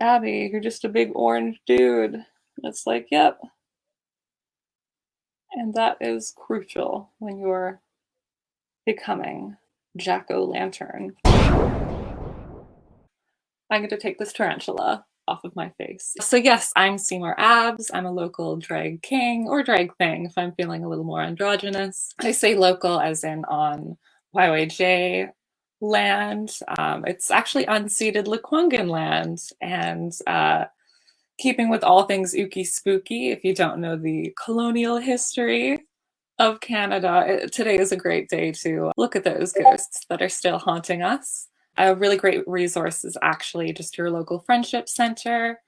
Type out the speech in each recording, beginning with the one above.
Abby, you're just a big orange dude. And it's like, yep. And that is crucial when you're becoming Jack-o'-lantern. I'm going to take this tarantula off of my face. So yes, I'm Seymore Abs. I'm a local drag king or drag thing if I'm feeling a little more androgynous. I say local as in on YYJ land. It's actually unceded Lekwungen land, and keeping with all things ooky spooky, if you don't know the colonial history of Canada, today is a great day to look at those ghosts that are still haunting us. A really great resource is actually just your local friendship center,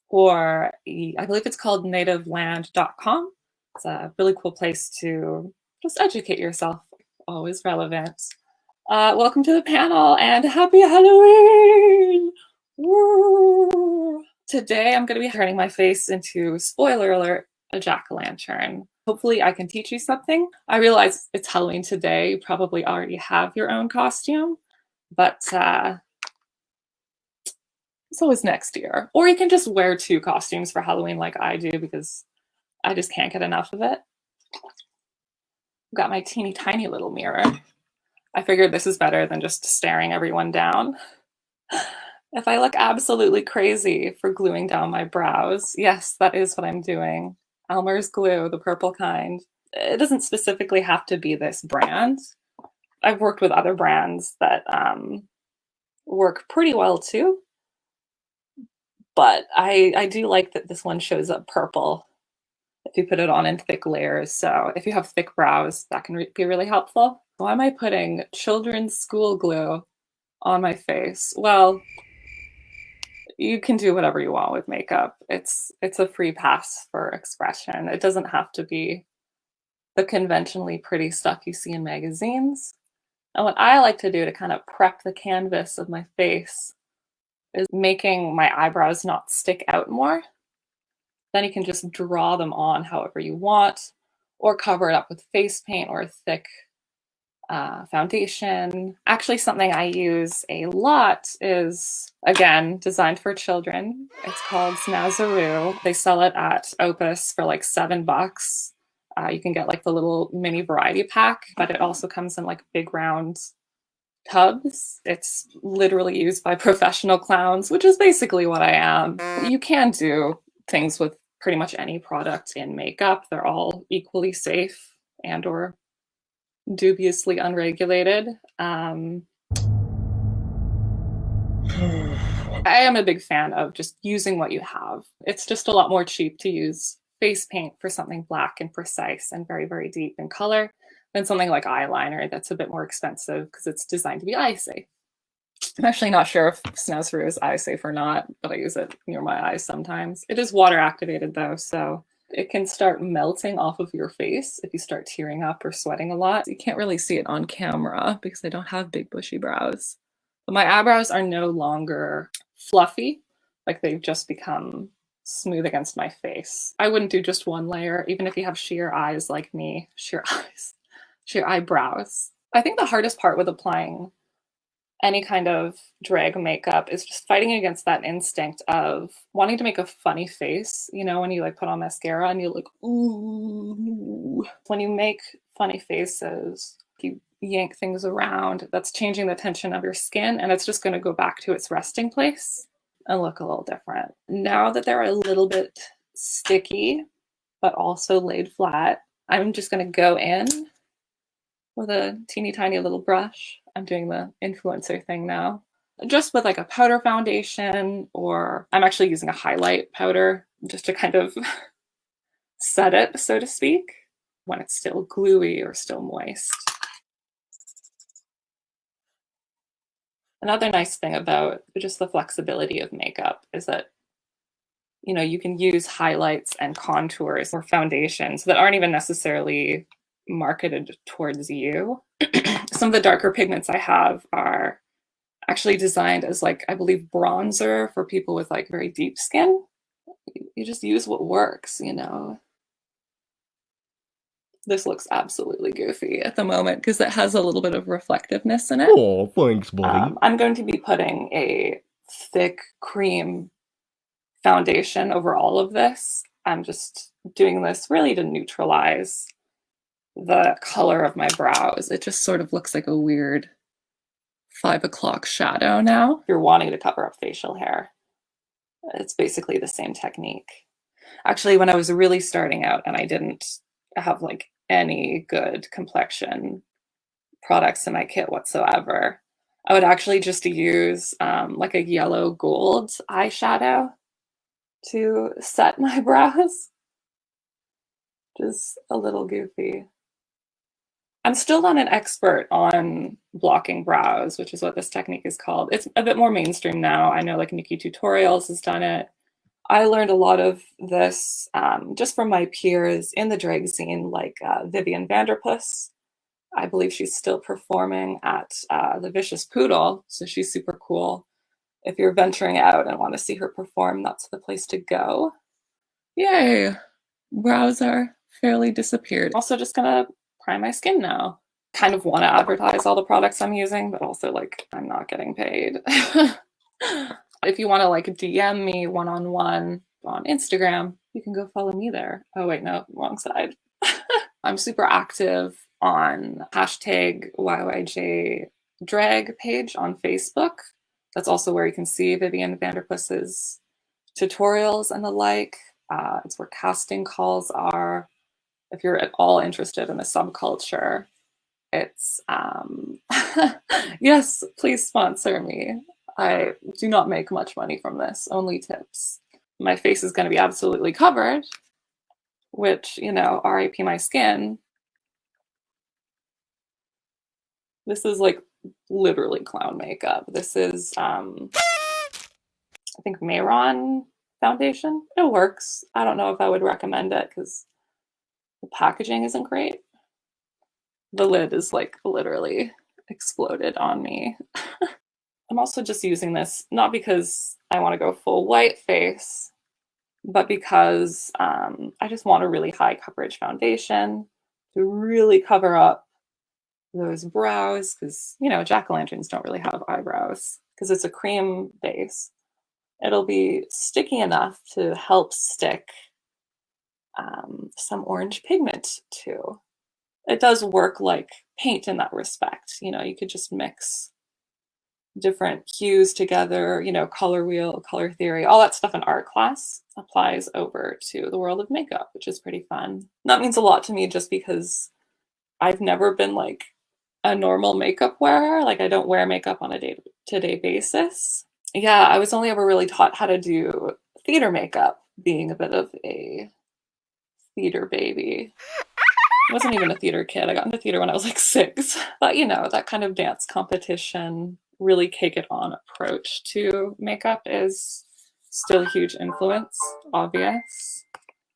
or I believe it's called nativeland.com. It's a really cool place to just educate yourself, always relevant. Welcome to the panel and happy Halloween! Woo! Today I'm going to be turning my face into, spoiler alert, a jack-o'-lantern. Hopefully I can teach you something. I realize it's Halloween today. You probably already have your own costume, but it's always next year. Or you can just wear two costumes for Halloween like I do because I just can't get enough of it. I've got my teeny tiny little mirror. I figured this is better than just staring everyone down. If I look absolutely crazy for gluing down my brows, yes, that is what I'm doing. Elmer's glue, the purple kind. It doesn't specifically have to be this brand. I've worked with other brands that work pretty well too. But I do like that this one shows up purple if you put it on in thick layers. So if you have thick brows, that can be really helpful. Why am I putting children's school glue on my face? Well, you can do whatever you want with makeup. It's a free pass for expression. It doesn't have to be the conventionally pretty stuff you see in magazines. And what I like to do to kind of prep the canvas of my face is making my eyebrows not stick out more. Then you can just draw them on however you want, or cover it up with face paint or a thick foundation. Actually, something I use a lot is, again, designed for children. It's called Snazaroo. They sell it at Opus for like $7. You can get like the little mini variety pack, but it also comes in like big round tubs. It's literally used by professional clowns, which is basically what I am. You can do things with pretty much any product in makeup. They're all equally safe and or dubiously unregulated. I am a big fan of just using what you have. It's just a lot more cheap to use face paint for something black and precise and very, very deep in color than something like eyeliner that's a bit more expensive because it's designed to be eye safe. I'm actually not sure if Snazaroo is eye safe or not, but I use it near my eyes sometimes. It is water activated though, so it can start melting off of your face if you start tearing up or sweating a lot. You can't really see it on camera because I don't have big bushy brows. But my eyebrows are no longer fluffy, like they've just become smooth against my face. I wouldn't do just one layer, even if you have sheer eyes like me. Sheer eyebrows. I think the hardest part with applying any kind of drag makeup is just fighting against that instinct of wanting to make a funny face. You know, when you like put on mascara and you look, ooh. When you make funny faces, you yank things around, that's changing the tension of your skin, and it's just going to go back to its resting place and look a little different. Now that they're a little bit sticky, but also laid flat, I'm just going to go in with a teeny tiny little brush. I'm doing the influencer thing now. Just with like a powder foundation, or I'm actually using a highlight powder just to kind of set it, so to speak, when it's still gluey or still moist. Another nice thing about just the flexibility of makeup is that, you know, you can use highlights and contours or foundations that aren't even necessarily marketed towards you. Some of the darker pigments I have are actually designed as like, I believe, bronzer for people with like very deep skin. You just use what works, you know. This looks absolutely goofy at the moment because it has a little bit of reflectiveness in it. Oh, thanks, buddy. I'm going to be putting a thick cream foundation over all of this. I'm just doing this really to neutralize the color of my brows. It just sort of looks like a weird 5 o'clock shadow now. If you're wanting to cover up facial hair, it's basically the same technique. Actually, when I was really starting out and I didn't have like any good complexion products in my kit whatsoever, I would actually just use like a yellow gold eyeshadow to set my brows. Just a little goofy. I'm still not an expert on blocking brows, which is what this technique is called. It's a bit more mainstream now. I know like Nikki Tutorials has done it. I learned a lot of this just from my peers in the drag scene, like Vivian Vanderpuss. I believe she's still performing at the Vicious Poodle, so she's super cool. If you're venturing out and want to see her perform, that's the place to go. Yay! Brows are fairly disappeared. Also just gonna prime my skin now. Kind of want to advertise all the products I'm using, but also like I'm not getting paid. If you want to like DM me one-on-one on Instagram, you can go follow me there. Oh wait, no, wrong side. I'm super active on hashtag YYJ drag page on Facebook. That's also where you can see Vivian Vanderpuss's tutorials and the like. It's where casting calls are. If you're at all interested in the subculture, it's yes, please sponsor me. I do not make much money from this, only tips. My face is going to be absolutely covered, which, you know, RIP my skin. This is like literally clown makeup. This is, I think, Mayron foundation. It works. I don't know if I would recommend it because the packaging isn't great. The lid is like literally exploded on me. I'm also just using this not because I want to go full white face, but because I just want a really high coverage foundation to really cover up those brows, because, you know, jack-o'-lanterns don't really have eyebrows because it's a cream base. It'll be sticky enough to help stick some orange pigment too. It does work like paint in that respect. You know, you could just mix different hues together, you know, color wheel, color theory, all that stuff in art class applies over to the world of makeup, which is pretty fun. That means a lot to me just because I've never been like a normal makeup wearer. Like I don't wear makeup on a day-to-day basis. Yeah, I was only ever really taught how to do theater makeup, being a bit of a theater baby. I wasn't even a theater kid. I got into theater when I was like 6. But you know, that kind of dance competition, really cake it on approach to makeup is still a huge influence, obvious.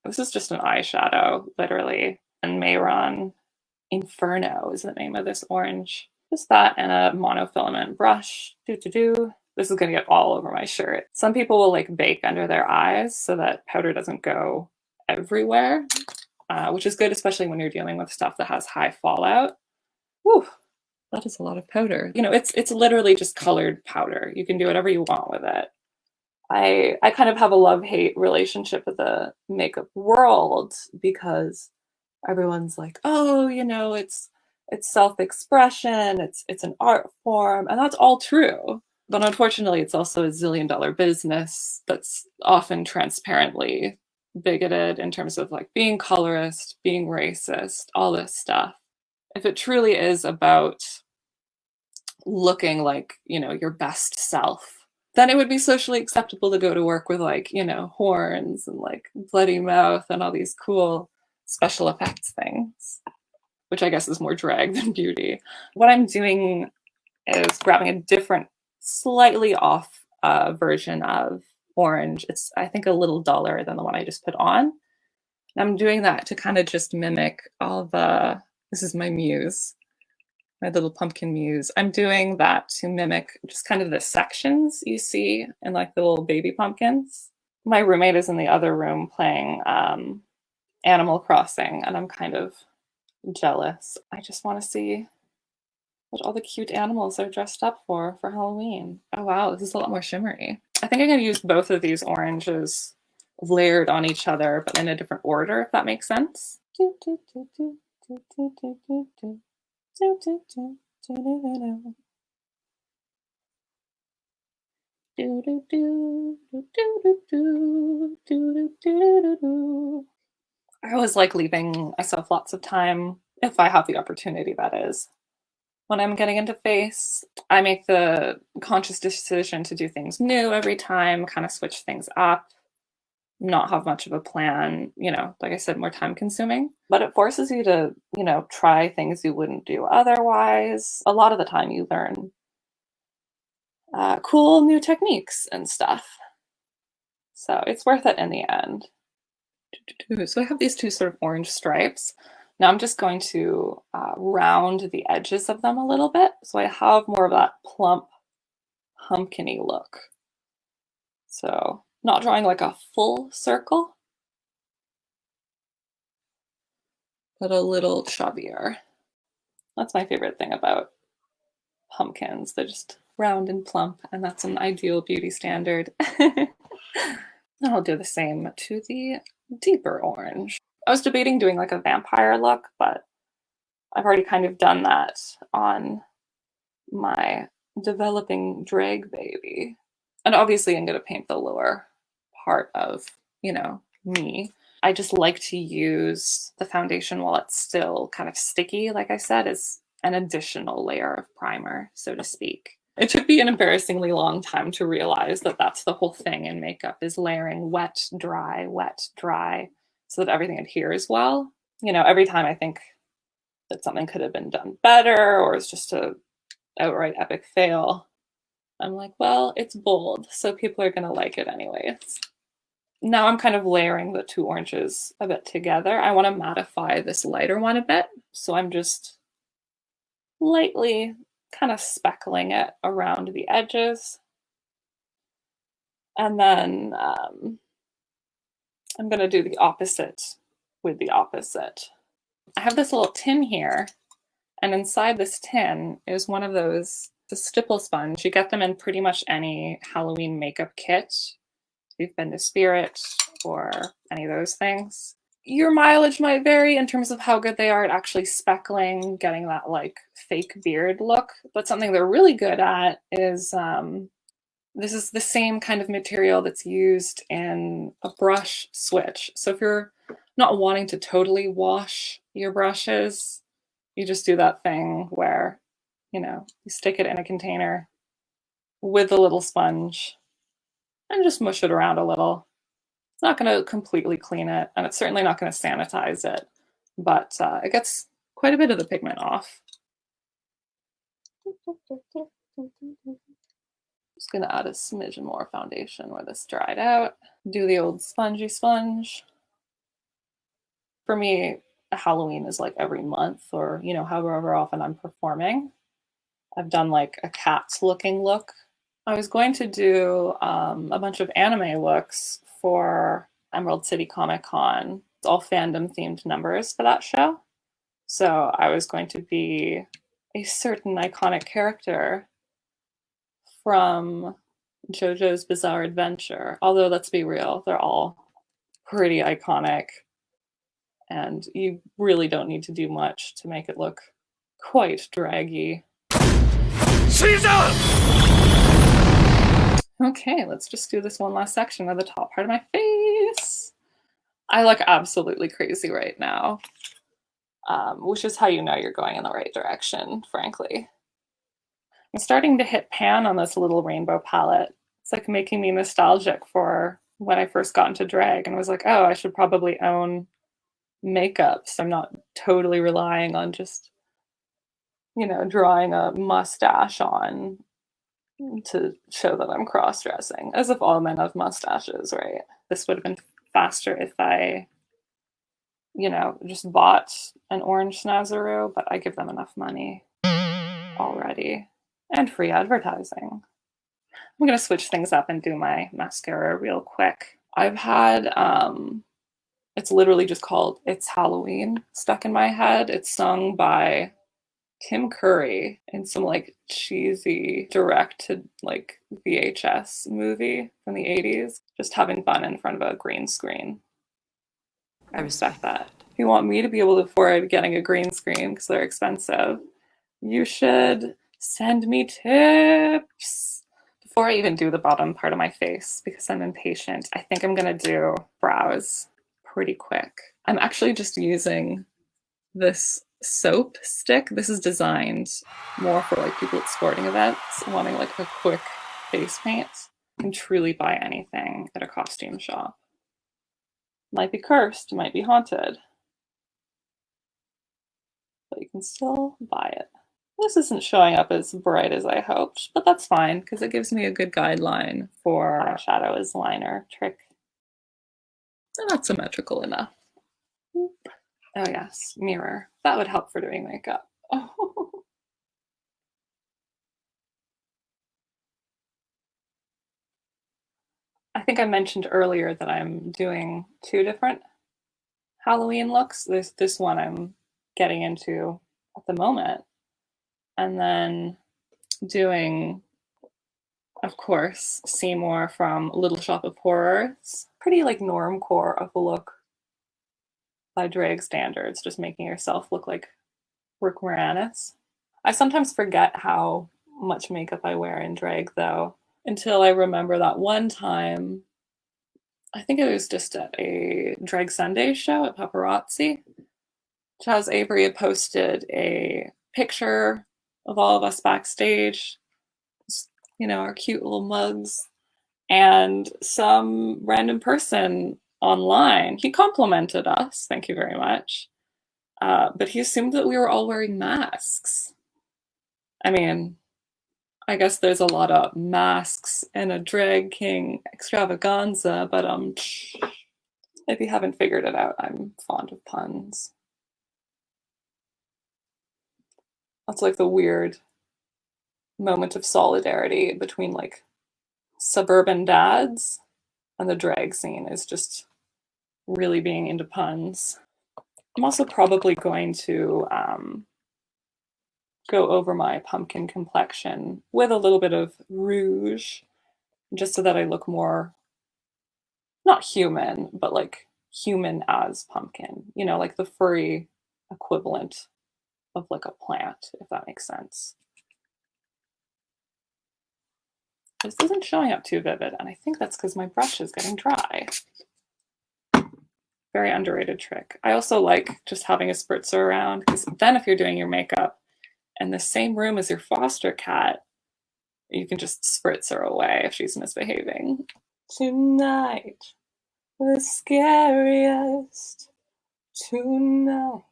This is just an eyeshadow, literally. And Mayron Inferno is the name of this orange. Just that and a monofilament brush. This is gonna get all over my shirt. Some people will like bake under their eyes so that powder doesn't go everywhere, which is good, especially when you're dealing with stuff that has high fallout. Whew, that is a lot of powder. You know, it's literally just colored powder. You can do whatever you want with it. I kind of have a love-hate relationship with the makeup world because everyone's like, oh, you know, it's self-expression, it's an art form, and that's all true. But unfortunately, it's also a zillion-dollar business that's often transparently bigoted in terms of like being colorist, being racist, all this stuff. If it truly is about looking like, you know, your best self, then it would be socially acceptable to go to work with like, you know, horns and like bloody mouth and all these cool special effects things, which I guess is more drag than beauty. What I'm doing is grabbing a different, slightly off version of orange. It's, I think, a little duller than the one I just put on. And I'm doing that to kind of just mimic all the, this is my muse, my little pumpkin muse. I'm doing that to mimic just kind of the sections you see in like the little baby pumpkins. My roommate is in the other room playing Animal Crossing, and I'm kind of jealous. I just want to see what all the cute animals are dressed up for Halloween. Oh wow, this is a lot more shimmery. I think I'm going to use both of these oranges layered on each other, but in a different order, if that makes sense. I always like leaving myself lots of time, if I have the opportunity, that is. When I'm getting into face, I make the conscious decision to do things new every time, kind of switch things up, not have much of a plan, you know, like I said, more time consuming. But it forces you to, you know, try things you wouldn't do otherwise. A lot of the time you learn cool new techniques and stuff. So it's worth it in the end. So I have these two sort of orange stripes. Now I'm just going to round the edges of them a little bit. So I have more of that plump, pumpkin-y look. So not drawing like a full circle, but a little chubbier. That's my favorite thing about pumpkins. They're just round and plump, and that's an ideal beauty standard. And I'll do the same to the deeper orange. I was debating doing like a vampire look, but I've already kind of done that on my developing drag baby. And obviously I'm going to paint the lower part of, you know, me. I just like to use the foundation while it's still kind of sticky, like I said, as an additional layer of primer, so to speak. It took me an embarrassingly long time to realize that that's the whole thing in makeup, is layering wet, dry, so that everything adheres well. You know, every time I think that something could have been done better or it's just a outright epic fail, I'm like, well, it's bold, so people are gonna like it anyways. Now I'm kind of layering the two oranges a bit together. I want to mattify this lighter one a bit, so I'm just lightly kind of speckling it around the edges. And then I'm going to do the opposite with the opposite. I have this little tin here, and inside this tin is one of those, the stipple sponge. You get them in pretty much any Halloween makeup kit. If you've been to Spirit or any of those things. Your mileage might vary in terms of how good they are at actually speckling, getting that like fake beard look. But something they're really good at is this is the same kind of material that's used in a brush switch. So if you're not wanting to totally wash your brushes, you just do that thing where, you know, you stick it in a container with a little sponge and just mush it around a little. It's not going to completely clean it, and it's certainly not going to sanitize it, but it gets quite a bit of the pigment off. Just going to add a smidgen more foundation where this dried out. Do the old spongy sponge. For me, Halloween is like every month, or, you know, however often I'm performing. I've done like a cat's looking look. I was going to do a bunch of anime looks for Emerald City Comic Con. It's all fandom themed numbers for that show. So I was going to be a certain iconic character from JoJo's Bizarre Adventure. Although, let's be real, they're all pretty iconic. And you really don't need to do much to make it look quite draggy. Caesar! Okay, let's just do this one last section of the top part of my face. I look absolutely crazy right now, which is how you know you're going in the right direction, frankly. I'm starting to hit pan on this little rainbow palette. It's like making me nostalgic for when I first got into drag and was like, oh, I should probably own makeup so I'm not totally relying on just, you know, drawing a mustache on to show that I'm cross-dressing, as if all men have mustaches, right? This would have been faster if I, you know, just bought an orange snazaroo, but I give them enough money already and free advertising. I'm gonna switch things up and do my mascara real quick. I've had, it's literally just called It's Halloween stuck in my head. It's sung by Tim Curry in some like cheesy direct to like VHS movie from the 80s, just having fun in front of a green screen. I respect that. If you want me to be able to afford getting a green screen because they're expensive, you should send me tips. Before I even do the bottom part of my face, because I'm impatient, I think I'm gonna do brows pretty quick. I'm actually just using this soap stick. This is designed more for like people at sporting events wanting like a quick face paint. You can truly buy anything at a costume shop. Might be cursed, might be haunted, but you can still buy it. This isn't showing up as bright as I hoped, but that's fine because it gives me a good guideline for eyeshadow as liner trick. They're not symmetrical enough. Oh yes, mirror. That would help for doing makeup. Oh. I think I mentioned earlier that I'm doing 2 different Halloween looks. This one I'm getting into at the moment. And then doing, of course, Seymore from Little Shop of Horrors. Pretty like normcore of a look by drag standards, just making yourself look like Rick Moranis. I sometimes forget how much makeup I wear in drag though, until I remember that one time, I think it was just at a Drag Sunday show at Paparazzi. Chaz Avery had posted a picture of all of us backstage, you know, our cute little mugs, and some random person online, he complimented us, thank you very much, but he assumed that we were all wearing masks. I mean, I guess there's a lot of masks in a drag king extravaganza, but if you haven't figured it out, I'm fond of puns. That's like the weird moment of solidarity between like suburban dads and the drag scene is just really being into puns. I'm also probably going to go over my pumpkin complexion with a little bit of rouge, just so that I look more, not human, but like human as pumpkin, you know, like the furry equivalent of like a plant, if that makes sense. This isn't showing up too vivid, and I think that's because my brush is getting dry. Very underrated trick. I also like just having a spritzer around, because then if you're doing your makeup in the same room as your foster cat, you can just spritz her away if she's misbehaving. Tonight, the scariest. Tonight,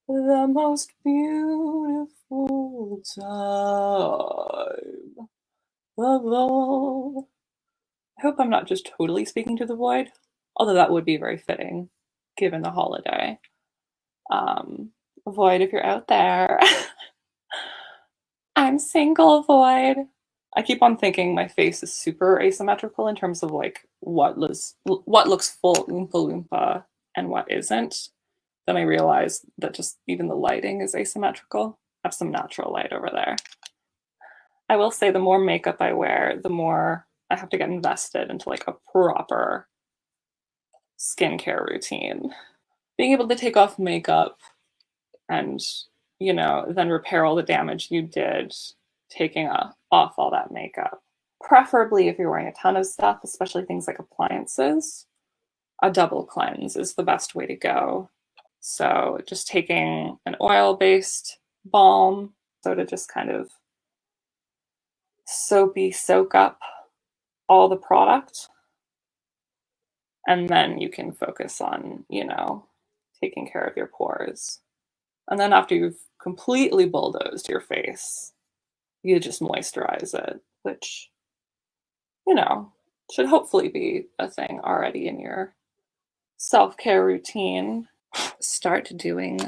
the most beautiful time of all. I hope I'm not just totally speaking to the void, although that would be very fitting given the holiday. Void, if you're out there. I'm single, Void. I keep on thinking my face is super asymmetrical in terms of like what looks full Oompa Loompa and what isn't. Then I realize that just even the lighting is asymmetrical. I have some natural light over there. I will say the more makeup I wear, the more I have to get invested into like a proper skincare routine. Being able to take off makeup and, you know, then repair all the damage you did taking off all that makeup. Preferably if you're wearing a ton of stuff, especially things like appliances, a double cleanse is the best way to go. So just taking an oil-based balm, so to just kind of soak up all the product. And then you can focus on, you know, taking care of your pores. And then after you've completely bulldozed your face, you just moisturize it, which, you know, should hopefully be a thing already in your self-care routine. Start doing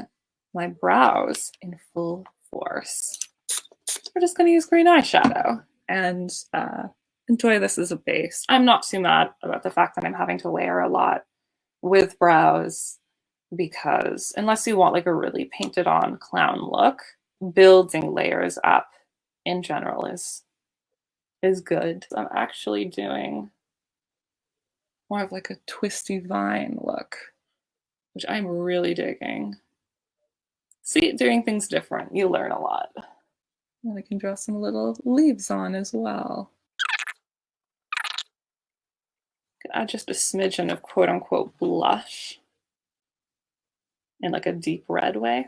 my brows in full force. We're just going to use green eyeshadow and enjoy this as a base. I'm not too mad about the fact that I'm having to layer a lot with brows, because unless you want like a really painted on clown look, building layers up in general is good. I'm actually doing more of like a twisty vine look, which I'm really digging. See, doing things different, you learn a lot. And I can draw some little leaves on as well. Could add just a smidgen of quote unquote blush in like a deep red way.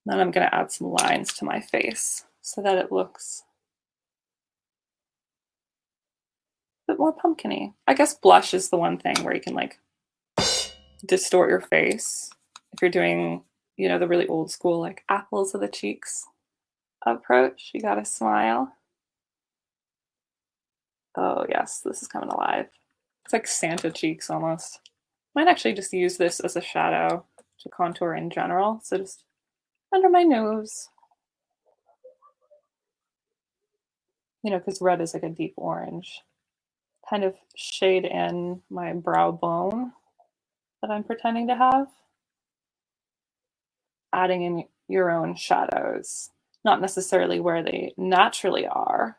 Then I'm going to add some lines to my face so that it looks a bit more pumpkin-y. I guess blush is the one thing where you can like distort your face. If you're doing, you know, the really old school like apples of the cheeks approach, you gotta smile. Oh yes, this is coming alive. It's like Santa cheeks almost. Might actually just use this as a shadow to contour in general. So just under my nose. You know, because red is like a deep orange. Kind of shade in my brow bone that I'm pretending to have. Adding in your own shadows. Not necessarily where they naturally are,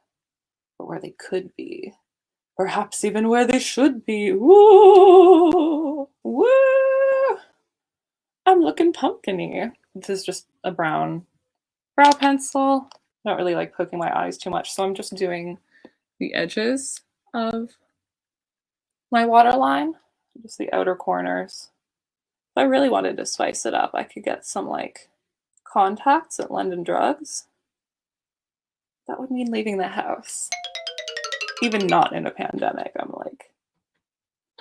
but where they could be. Perhaps even where they should be. Woo! Woo! I'm looking pumpkin-y. This is just a brown brow pencil. I don't really like poking my eyes too much, so I'm just doing the edges of my waterline, just the outer corners. If I really wanted to spice it up, I could get some like contacts at London Drugs. That would mean leaving the house. Even not in a pandemic, I'm like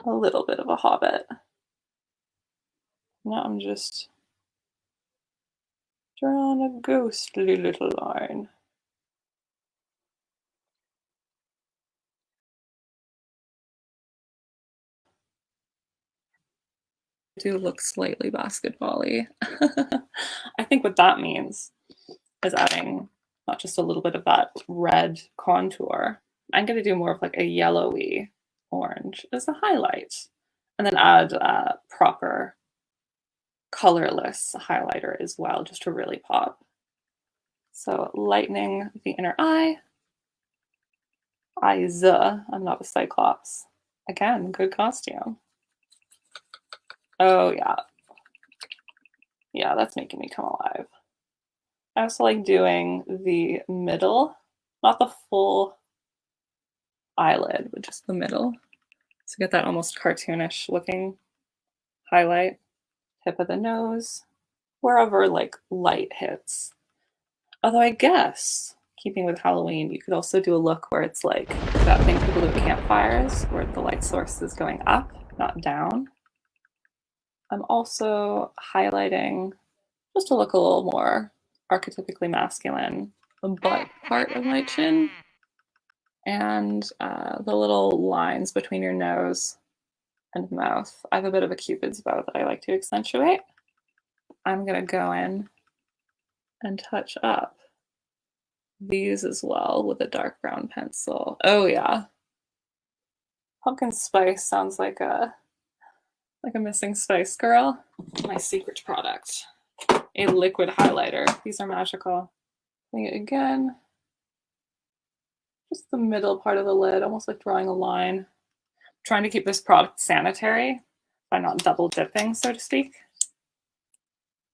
a little bit of a hobbit. Now I'm just drawing a ghostly little line. I do look slightly basketball-y. I think what that means is adding not just a little bit of that red contour. I'm going to do more of like a yellowy orange as a highlight, and then add a proper colorless highlighter as well, just to really pop. So lightening the inner eye. Eyes. I'm not a cyclops. Again, good costume. Oh yeah. Yeah, that's making me come alive. I also like doing the middle, not the full eyelid, but just the middle. So get that almost cartoonish looking highlight. Tip of the nose, wherever like light hits. Although I guess, keeping with Halloween, you could also do a look where it's like that thing people do at campfires, where the light source is going up, not down. I'm also highlighting just to look a little more archetypically masculine, the butt part of my chin, and the little lines between your nose and mouth. I have a bit of a cupid's bow that I like to accentuate. I'm gonna go in and touch up these as well with a dark brown pencil. Oh yeah. Pumpkin spice sounds like a missing Spice Girl. My secret product. A liquid highlighter. These are magical. Doing it again. Just the middle part of the lid, almost like drawing a line. I'm trying to keep this product sanitary by not double dipping, so to speak.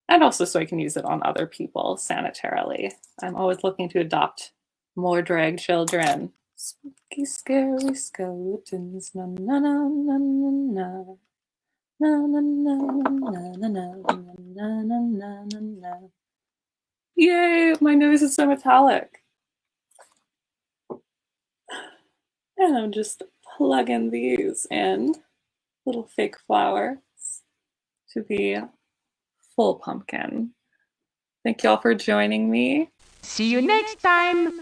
And also so I can use it on other people sanitarily. I'm always looking to adopt more drag children. Spooky, scary skeletons. Na na na na na na. Na na na na na na na na na na na. Yay! My nose is so metallic. And I'm just plugging these in, little fake flowers, to be full pumpkin. Thank y'all for joining me. See you next time.